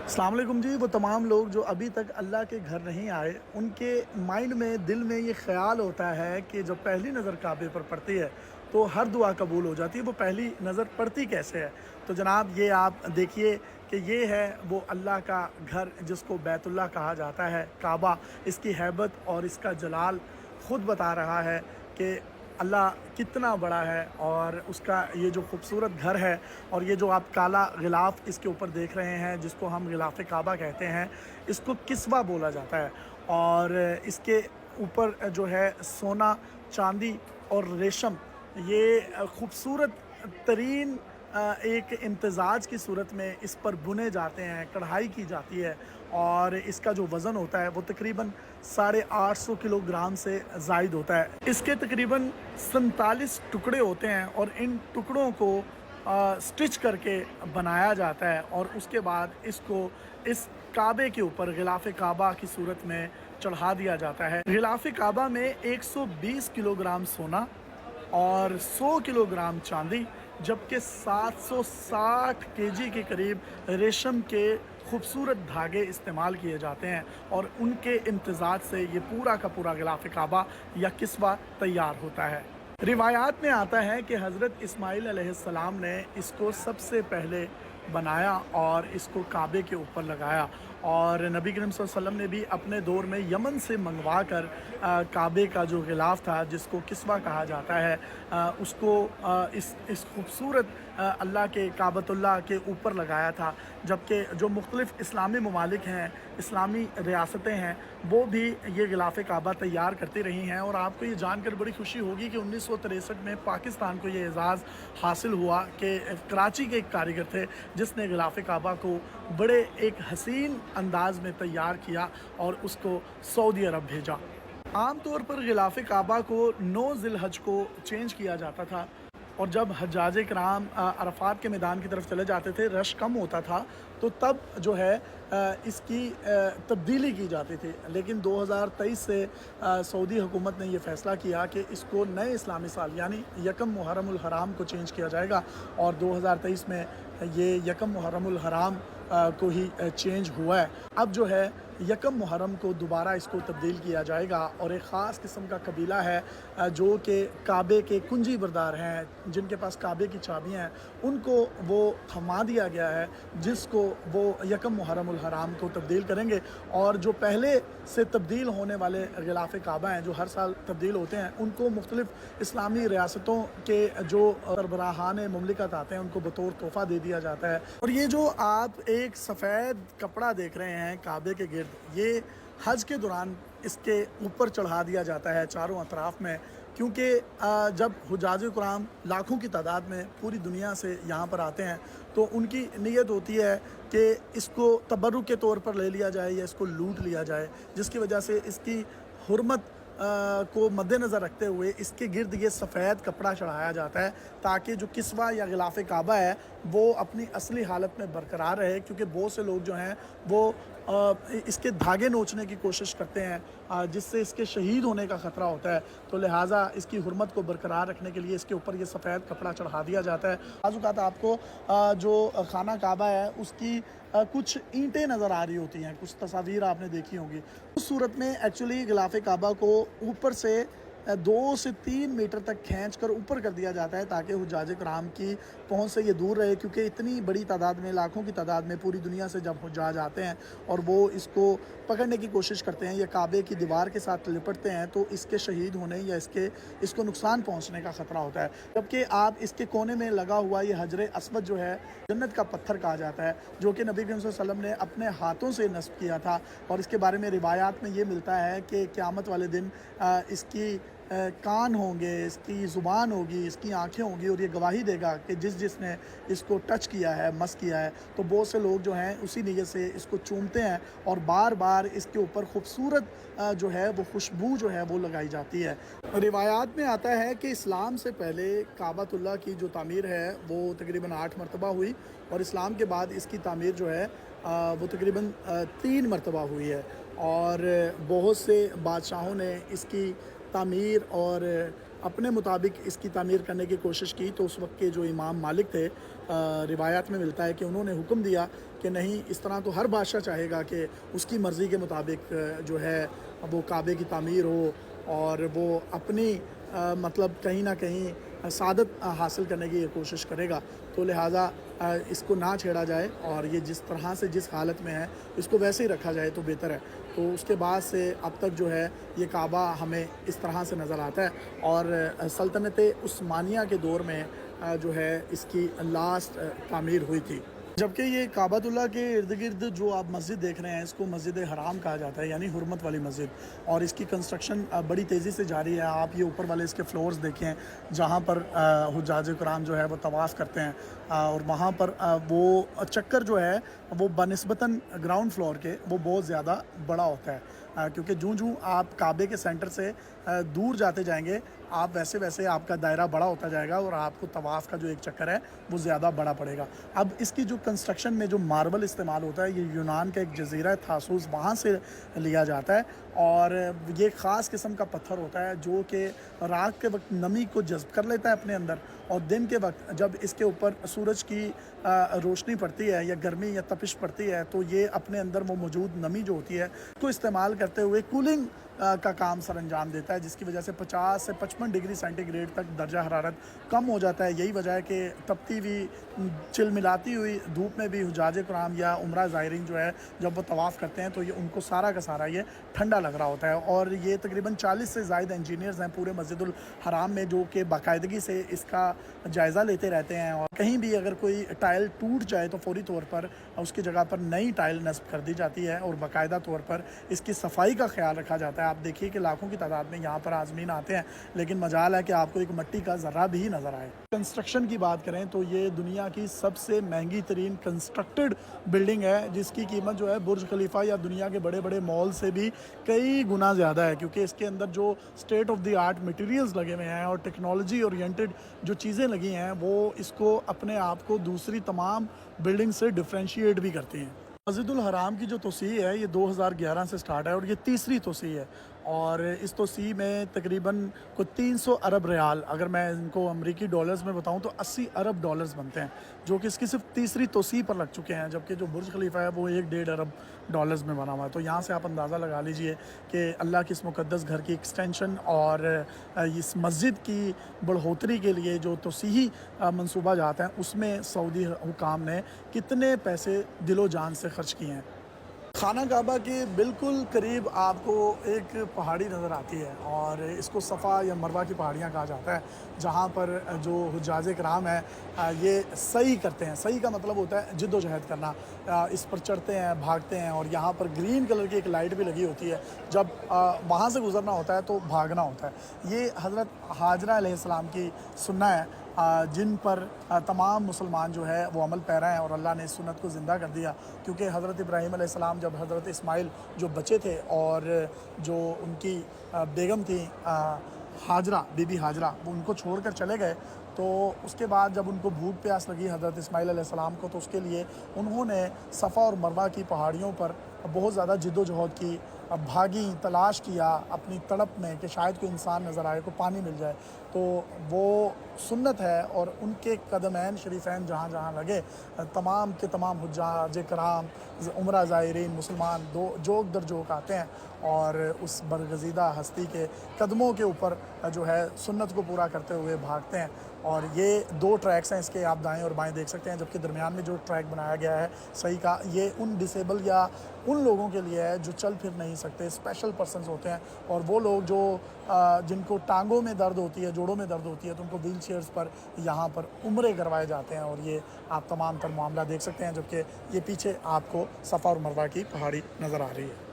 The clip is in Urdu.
السلام علیکم جی، وہ تمام لوگ جو ابھی تک اللہ کے گھر نہیں آئے، ان کے مائنڈ میں دل میں یہ خیال ہوتا ہے کہ جب پہلی نظر کعبے پر پڑتی ہے تو ہر دعا قبول ہو جاتی ہے۔ وہ پہلی نظر پڑتی کیسے ہے؟ تو جناب یہ آپ دیکھیے کہ یہ ہے وہ اللہ کا گھر جس کو بیت اللہ کہا جاتا ہے، کعبہ۔ اس کی ہیبت اور اس کا جلال خود بتا رہا ہے کہ اللہ کتنا بڑا ہے، اور اس کا یہ جو خوبصورت گھر ہے، اور یہ جو آپ کالا غلاف اس کے اوپر دیکھ رہے ہیں جس کو ہم غلاف کعبہ کہتے ہیں، اس کو کسوہ بولا جاتا ہے۔ اور اس کے اوپر جو ہے سونا، چاندی اور ریشم، یہ خوبصورت ترین ایک امتزاج کی صورت میں اس پر بنے جاتے ہیں، کڑھائی کی جاتی ہے، اور اس کا جو وزن ہوتا ہے وہ تقریباً 850 کلو گرام سے زائد ہوتا ہے۔ اس کے تقریباً 47 ٹکڑے ہوتے ہیں، اور ان ٹکڑوں کو سٹچ کر کے بنایا جاتا ہے، اور اس کے بعد اس کو اس کعبے کے اوپر غلاف کعبہ کی صورت میں چڑھا دیا جاتا ہے۔ غلاف کعبہ میں 120 کلو گرام سونا اور 100 کلو گرام چاندی، جبکہ 760 کے جی کے قریب ریشم کے خوبصورت دھاگے استعمال کیے جاتے ہیں، اور ان کے امتزاج سے یہ پورا کا پورا غلاف کعبہ یا کسوہ تیار ہوتا ہے۔ روایات میں آتا ہے کہ حضرت اسماعیل علیہ السلام نے اس کو سب سے پہلے بنایا اور اس کو کعبے کے اوپر لگایا، اور نبی کریم صلی اللہ علیہ وسلم نے بھی اپنے دور میں یمن سے منگوا کر کعبے کا جو غلاف تھا جس کو کسوہ کہا جاتا ہے، اس کو اس خوبصورت اللہ کے کعبۃ اللہ کے اوپر لگایا تھا۔ جبکہ جو مختلف اسلامی ممالک ہیں، اسلامی ریاستیں ہیں، وہ بھی یہ غلاف کعبہ تیار کرتی رہی ہیں، اور آپ کو یہ جان کر بڑی خوشی ہوگی کہ 1963 میں پاکستان کو یہ اعزاز حاصل ہوا کہ کراچی کے ایک کاریگر تھے جس نے غلاف کعبہ کو بڑے ایک حسین انداز میں تیار کیا اور اس کو سعودی عرب بھیجا۔ عام طور پر غلاف کعبہ کو 9 ذی الحج کو چینج کیا جاتا تھا، اور جب حجاج کرام عرفات کے میدان کی طرف چلے جاتے تھے، رش کم ہوتا تھا، تو تب جو ہے اس کی تبدیلی کی جاتی تھی۔ لیکن 2023 سے سعودی حکومت نے یہ فیصلہ کیا کہ اس کو نئے اسلامی سال یعنی یکم محرم الحرام کو چینج کیا جائے گا، اور 2023 میں یہ یکم محرم الحرام کو ہی چینج ہوا ہے۔ اب جو ہے یکم محرم کو دوبارہ اس کو تبدیل کیا جائے گا، اور ایک خاص قسم کا قبیلہ ہے جو کہ کعبے کے کنجی بردار ہیں، جن کے پاس کعبے کی چابیاں ہیں، ان کو وہ تھما دیا گیا ہے، جس کو وہ یکم محرم الحرام کو تبدیل کریں گے۔ اور جو پہلے سے تبدیل ہونے والے غلاف کعبہ ہیں جو ہر سال تبدیل ہوتے ہیں، ان کو مختلف اسلامی ریاستوں کے جو سربراہان مملکت آتے ہیں ان کو بطور تحفہ دے دیا جاتا ہے۔ اور یہ جو آپ ایک سفید کپڑا دیکھ رہے ہیں کعبے کے گرد، یہ حج کے دوران اس کے اوپر چڑھا دیا جاتا ہے چاروں اطراف میں، کیونکہ جب حجاج کرام لاکھوں کی تعداد میں پوری دنیا سے یہاں پر آتے ہیں تو ان کی نیت ہوتی ہے کہ اس کو تبرک کے طور پر لے لیا جائے یا اس کو لوٹ لیا جائے، جس کی وجہ سے اس کی حرمت کو مد نظر رکھتے ہوئے اس کے گرد یہ سفید کپڑا چڑھایا جاتا ہے، تاکہ جو کسوہ یا غلاف کعبہ ہے وہ اپنی اصلی حالت میں برقرار رہے، کیونکہ بہت سے لوگ جو ہیں وہ اس کے دھاگے نوچنے کی کوشش کرتے ہیں، جس سے اس کے شہید ہونے کا خطرہ ہوتا ہے، تو لہٰذا اس کی حرمت کو برقرار رکھنے کے لیے اس کے اوپر یہ سفید کپڑا چڑھا دیا جاتا ہے۔ بعض اوقات آپ کو جو خانہ کعبہ ہے اس کی کچھ اینٹیں نظر آ رہی ہوتی ہیں، کچھ تصاویر آپ نے دیکھی ہوں گی۔ اس صورت میں ایکچولی غلاف کعبہ کو اوپر سے 2 سے 3 میٹر تک کھینچ کر اوپر کر دیا جاتا ہے، تاکہ حجاج کرام کی پہنچ سے یہ دور رہے، کیونکہ اتنی بڑی تعداد میں، لاکھوں کی تعداد میں پوری دنیا سے جب حجاج آتے ہیں اور وہ اس کو پکڑنے کی کوشش کرتے ہیں یا کعبے کی دیوار کے ساتھ لپٹتے ہیں، تو اس کے شہید ہونے یا اس کو نقصان پہنچنے کا خطرہ ہوتا ہے۔ جبکہ آپ اس کے کونے میں لگا ہوا یہ حجر اسود جو ہے جنت کا پتھر کہا جاتا ہے، جو کہ نبی کریم صلی اللہ علیہ وسلم نے اپنے ہاتھوں سے نصب کیا تھا، اور اس کے بارے میں روایات میں یہ ملتا ہے کہ قیامت والے دن اس کی کان ہوں گے، اس کی زبان ہوگی، اس کی آنکھیں ہوں گی، اور یہ گواہی دے گا کہ جس نے اس کو ٹچ کیا ہے، مس کیا ہے، تو بہت سے لوگ جو ہیں اسی نیت سے اس کو چومتے ہیں، اور بار بار اس کے اوپر خوبصورت جو ہے وہ خوشبو جو ہے وہ لگائی جاتی ہے۔ روایات میں آتا ہے کہ اسلام سے پہلے کعبۃ اللہ کی جو تعمیر ہے وہ تقریباً 8 مرتبہ ہوئی، اور اسلام کے بعد اس کی تعمیر جو ہے وہ تقریباً 3 مرتبہ ہوئی ہے، اور بہت سے بادشاہوں نے اس کی تعمیر اور اپنے مطابق اس کی تعمیر کرنے کی کوشش کی تو اس وقت کے جو امام مالک تھے روایات میں ملتا ہے کہ انہوں نے حکم دیا کہ نہیں، اس طرح تو ہر بادشاہ چاہے گا کہ اس کی مرضی کے مطابق جو ہے وہ کعبے کی تعمیر ہو، اور وہ اپنی مطلب کہیں نہ کہیں سعادت حاصل کرنے کی یہ کوشش کرے گا، تو لہٰذا اس کو نہ چھیڑا جائے اور یہ جس طرح سے جس حالت میں ہے اس کو ویسے ہی رکھا جائے تو بہتر ہے۔ تو اس کے بعد سے اب تک جو ہے یہ کعبہ ہمیں اس طرح سے نظر آتا ہے، اور سلطنت عثمانیہ کے دور میں جو ہے اس کی لاسٹ تعمیر ہوئی تھی۔ جبکہ یہ کعبۃ اللہ کے ارد گرد جو آپ مسجد دیکھ رہے ہیں اس کو مسجد حرام کہا جاتا ہے، یعنی حرمت والی مسجد، اور اس کی کنسٹرکشن بڑی تیزی سے جاری ہے۔ آپ یہ اوپر والے اس کے فلورز دیکھیں جہاں پر حجاج کرام جو ہے وہ طواف کرتے ہیں، اور وہاں پر وہ چکر جو ہے وہ بنسبتاً گراؤنڈ فلور کے وہ بہت زیادہ بڑا ہوتا ہے، کیونکہ جوں آپ کعبے کے سینٹر سے دور جاتے جائیں گے آپ ویسے ویسے آپ کا دائرہ بڑا ہوتا جائے گا، اور آپ کو طواف کا جو ایک چکر ہے وہ زیادہ بڑا پڑے گا۔ اب اس کی جو کنسٹرکشن میں جو ماربل استعمال ہوتا ہے، یہ یونان کا ایک جزیرہ ہے تھاسوس، وہاں سے لیا جاتا ہے، اور یہ خاص قسم کا پتھر ہوتا ہے جو کہ رات کے وقت نمی کو جذب کر لیتا ہے اپنے اندر، اور دن کے وقت جب اس کے اوپر سورج کی روشنی پڑتی ہے یا گرمی یا تپش پڑتی ہے تو یہ اپنے اندر وہ موجود نمی جو ہوتی ہے اس کو استعمال کرتے ہوئے کولنگ کا کام سر انجام دیتا ہے، جس کی وجہ سے 50 سے 55 ڈگری سینٹی گریڈ تک درجہ حرارت کم ہو جاتا ہے۔ یہی وجہ ہے کہ تپتی ہوئی چل ملاتی ہوئی دھوپ میں بھی حجاج کرام یا عمرہ زائرین جو ہے جب وہ طواف کرتے ہیں تو یہ ان کو سارا کا سارا یہ ٹھنڈا لگ رہا ہوتا ہے، اور یہ تقریباً 40 سے زائد انجینئرز ہیں پورے مسجد الحرام میں جو کہ باقاعدگی سے اس کا جائزہ لیتے رہتے ہیں، اور کہیں بھی اگر کوئی ٹائل ٹوٹ جائے تو فوری طور پر اس کی جگہ پر نئی ٹائل نصب کر دی جاتی ہے، اور باقاعدہ طور پر اس کی صفائی کا خیال رکھا جاتا ہے۔ آپ دیکھیے کہ لاکھوں کی تعداد میں یہاں پر عازمین آتے ہیں، لیکن مجال ہے کہ آپ کو ایک مٹی کا ذرہ بھی نظر آئے۔ کنسٹرکشن کی بات کریں تو یہ دنیا کی سب سے مہنگی ترین کنسٹرکٹڈ بلڈنگ ہے، جس کی قیمت جو ہے برج خلیفہ یا دنیا کے بڑے بڑے مال سے بھی کئی گنا زیادہ ہے، کیونکہ اس کے اندر جو state of the art materials لگے ہوئے ہیں اور ٹیکنالوجی اورینٹڈ جو چیزیں لگی ہیں وہ اس کو اپنے آپ کو دوسری تمام بلڈنگ سے ڈفرینشیٹ بھی کرتی ہیں۔ مسجد الحرام کی جو توسیع ہے یہ 2011 سے سٹارٹ ہے، اور یہ تیسری توسیع ہے، اور اس توسیع میں تقریباً کوئی 300 ارب ریال، اگر میں ان کو امریکی ڈالرز میں بتاؤں تو 80 ارب ڈالرز بنتے ہیں، جو کہ اس کی صرف تیسری توسیع پر لگ چکے ہیں، جبکہ جو برج خلیفہ ہے وہ 1.5 ارب ڈالرز میں بنا ہوا ہے۔ تو یہاں سے آپ اندازہ لگا لیجئے کہ اللہ کی اس مقدس گھر کی ایکسٹینشن اور اس مسجد کی بڑھوتری کے لیے جو توسیعی منصوبہ جات ہیں اس میں سعودی حکام نے کتنے پیسے دل و جان سے خرچ کیے ہیں۔ خانہ کعبہ کے بالکل قریب آپ کو ایک پہاڑی نظر آتی ہے، اور اس کو صفا یا مروہ کی پہاڑیاں کہا جاتا ہے، جہاں پر جو حجاج کرام ہیں یہ سعی کرتے ہیں۔ سعی کا مطلب ہوتا ہے جد و جہد کرنا، اس پر چڑھتے ہیں، بھاگتے ہیں، اور یہاں پر گرین کلر کی ایک لائٹ بھی لگی ہوتی ہے، جب وہاں سے گزرنا ہوتا ہے تو بھاگنا ہوتا ہے۔ یہ حضرت حاجرہ علیہ السلام کی سنت ہے، جن پر تمام مسلمان جو ہے وہ عمل پیرا ہیں، اور اللہ نے اس سنت کو زندہ کر دیا، کیونکہ حضرت ابراہیم علیہ السلام جب حضرت اسماعیل جو بچے تھے اور جو ان کی بیگم تھی حاجرہ، بی بی حاجرہ، وہ ان کو چھوڑ کر چلے گئے، تو اس کے بعد جب ان کو بھوک پیاس لگی حضرت اسماعیل علیہ السلام کو، تو اس کے لیے انہوں نے صفا اور مروہ کی پہاڑیوں پر بہت زیادہ جد و جہد کی، بھاگی، تلاش کیا اپنی تڑپ میں کہ شاید کوئی انسان نظر آئے، کو پانی مل جائے، تو وہ سنت ہے، اور ان کے قدمین شریفین جہاں جہاں لگے تمام کے تمام حجاج کرام، عمرہ زائرین، مسلمان جوک در جوک آتے ہیں اور اس برگزیدہ ہستی کے قدموں کے اوپر جو ہے سنت کو پورا کرتے ہوئے بھاگتے ہیں۔ اور یہ 2 ٹریکس ہیں، اس کے آپ دائیں اور بائیں دیکھ سکتے ہیں، جبکہ درمیان میں جو ٹریک بنایا گیا ہے صحیح کا، یہ ان ڈسیبل یا ان لوگوں کے لیے ہے جو چل پھر نہیں سکتے، اسپیشل پرسنز ہوتے ہیں، اور وہ لوگ جو جن کو ٹانگوں میں درد ہوتی ہے، جوڑوں میں درد ہوتی ہے، تو ان کو ویل چیئرز پر یہاں پر عمرے کروائے جاتے ہیں، اور یہ آپ تمام تر معاملہ دیکھ سکتے ہیں، جبکہ یہ پیچھے آپ کو صفا اور مروہ کی پہاڑی نظر آ رہی ہے۔